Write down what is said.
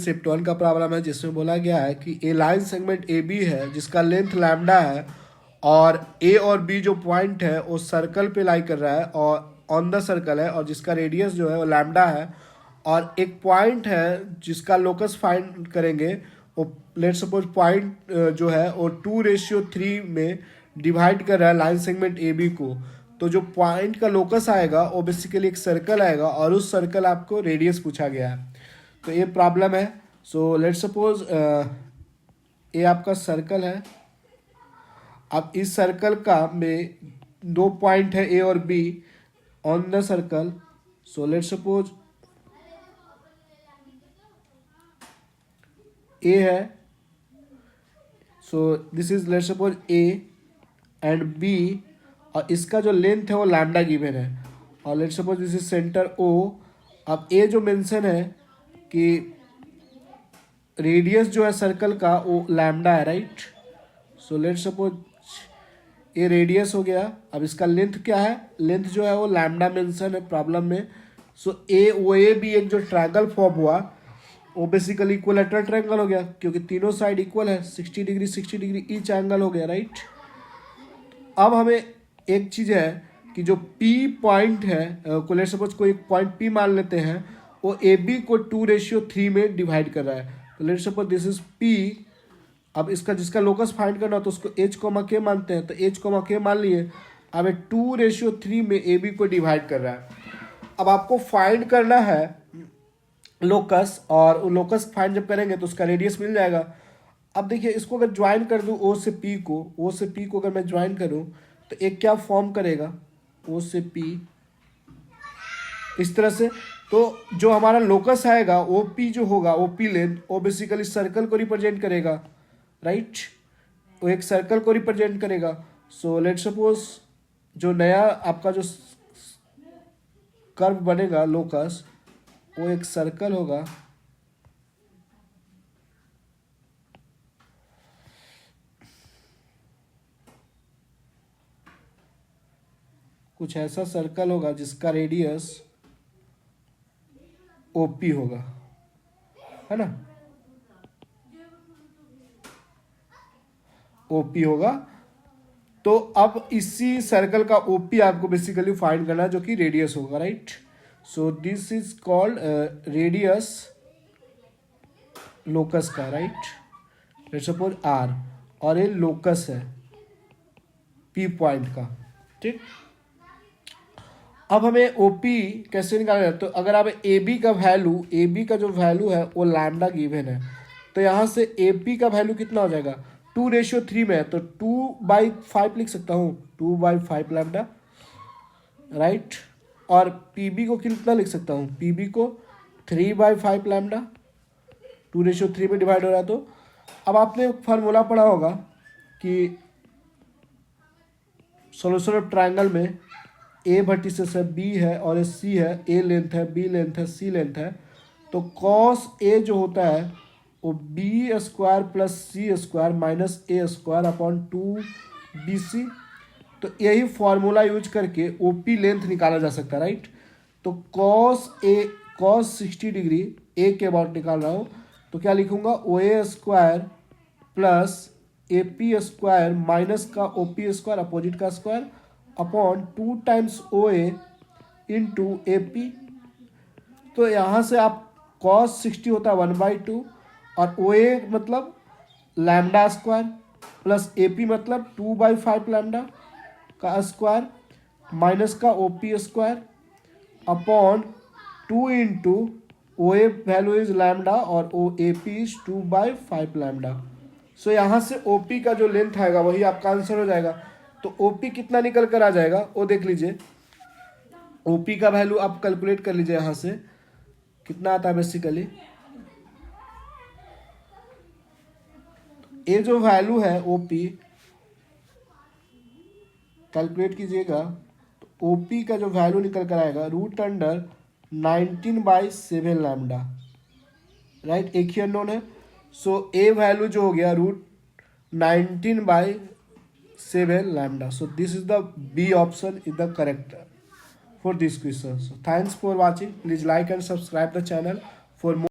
Shift 1 का problem है जिसमें बोला गया है कि ए लाइन सेगमेंट ए बी है जिसका लेंथ लैम्डा है और ए और बी जो पॉइंट है वो सर्कल पे लाई कर रहा है और ऑन द सर्कल है और जिसका रेडियस जो है वो लैम्डा है और एक पॉइंट है जिसका लोकस फाइंड करेंगे वो लेट सपोज पॉइंट जो है वो 2:3 में डिवाइड कर रहा है लाइन सेगमेंट ए बी को। तो जो पॉइंट का लोकस आएगा वो बेसिकली एक सर्कल आएगा और उस सर्कल आपको रेडियस पूछा गया है। तो ये प्रॉब्लम है। सो लेट सपोज ये आपका सर्कल है। अब इस सर्कल का में 2 पॉइंट है ए और B on the circle. So let suppose A है, so this is let suppose A and B और इसका जो लेंथ है वो लैम्डा गिवन है और let suppose this is centre O. अब ए जो मेंशन है कि रेडियस जो है सर्कल का वो लैम्डा है, राइट। सो लेट सपोज ये रेडियस हो गया। अब इसका लेंथ क्या है, लेंथ जो है वो लैम्डा मेंशन है प्रॉब्लम में। सो ए ओ ए बी एक जो ट्रायंगल फॉर्म हुआ वो बेसिकली इक्विलेटरल ट्रायंगल हो गया क्योंकि तीनों साइड इक्वल है, 60 डिग्री 60 डिग्री ईच एंगल हो गया, राइट। अब हमें एक चीज़ है कि जो P पॉइंट है को लेट सपोज कोई पॉइंट P मान लेते हैं वो ए बी को 2:3 में डिवाइड कर रहा है। तो late suppose this is P। अब इसका जिसका लोकस फाइंड करना हो तो उसको H, K मानते हैं तो H, K मान लिए। अब 2:3 में ए बी को डिवाइड कर रहा है। अब आपको फाइंड करना है लोकस और लोकस फाइंड जब करेंगे तो उसका रेडियस मिल जाएगा। अब देखिए इसको अगर ज्वाइन कर दूं ओ से पी को अगर मैं ज्वाइन करूं तो एक क्या फॉर्म करेगा ओ से पी इस तरह से। तो जो हमारा लोकस आएगा ओ पी जो होगा ओ पी लेंथ वो बेसिकली सर्कल को रिप्रेजेंट करेगा, राइट। वो एक सर्कल को रिप्रेजेंट करेगा। सो लेट सपोज जो नया आपका जो कर्व बनेगा लोकस वो एक सर्कल होगा। कुछ ऐसा सर्कल होगा जिसका रेडियस ओपी होगा, है ना, ओपी होगा। तो अब इसी सर्कल का ओपी आपको बेसिकली फाइंड करना है जो कि रेडियस होगा, right. So this is called radius locus का, राइट। लेट्स सपोज आर और ये लोकस है पी पॉइंट का, ठीक। अब हमें ओपी कैसे निकालना है, तो अगर आप ए बी का जो वैल्यू है वो लैम्डा गिवन है तो यहाँ से ए पी का वैल्यू कितना हो जाएगा 2:3 में है तो 2/5 लिख सकता हूँ, 2/5 लैम्डा, राइट। और पी बी को कितना लिख सकता हूँ, पी बी को 3/5 लैम्डा, 2:3 में डिवाइड हो रहा है। तो अब आपने फार्मूला पढ़ा होगा कि सोल्यूशन ऑफ ट्रायंगल में ए वर्टिसेस है, बी है और ये सी है, ए लेंथ है, बी लेंथ है, सी लेंथ है। तो कॉस ए जो होता है वो B² plus C² minus A² upon 2BC। तो यही फॉर्मूला यूज करके OP लेंथ निकाला जा सकता है, राइट। तो cos 60 डिग्री ए के अबाउट निकाल रहा हूँ तो क्या लिखूंगा OA² प्लस AP² माइनस का OP² अपोजिट का square upon 2 times OA into AP। तो यहाँ से आप cos 60 होता है 1/2 और OA मतलब लैम्डा स्क्वायर प्लस AP मतलब 2/5 लैम्डा का स्क्वायर माइनस का OP² upon 2 into OA value is lambda और OAP इज 2/5 लैम्डा। सो यहाँ से OP का जो लेंथ आएगा वही आपका आंसर हो जाएगा। तो OP कितना निकल कर आ जाएगा वो देख लीजिए। OP का वैल्यू आप कैलकुलेट कर लीजिए, यहाँ से कितना आता है बेसिकली। ये जो वैल्यू है OP कैलकुलेट कीजिएगा तो OP का जो वैल्यू निकल कर आएगा √19/7 लैम्डा, राइट। एक ही अननोन है। सो ए वैल्यू जो हो गया √19/7 lambda. So this is the B option is the correct for this question. So thanks for watching. Please like and subscribe the channel for more.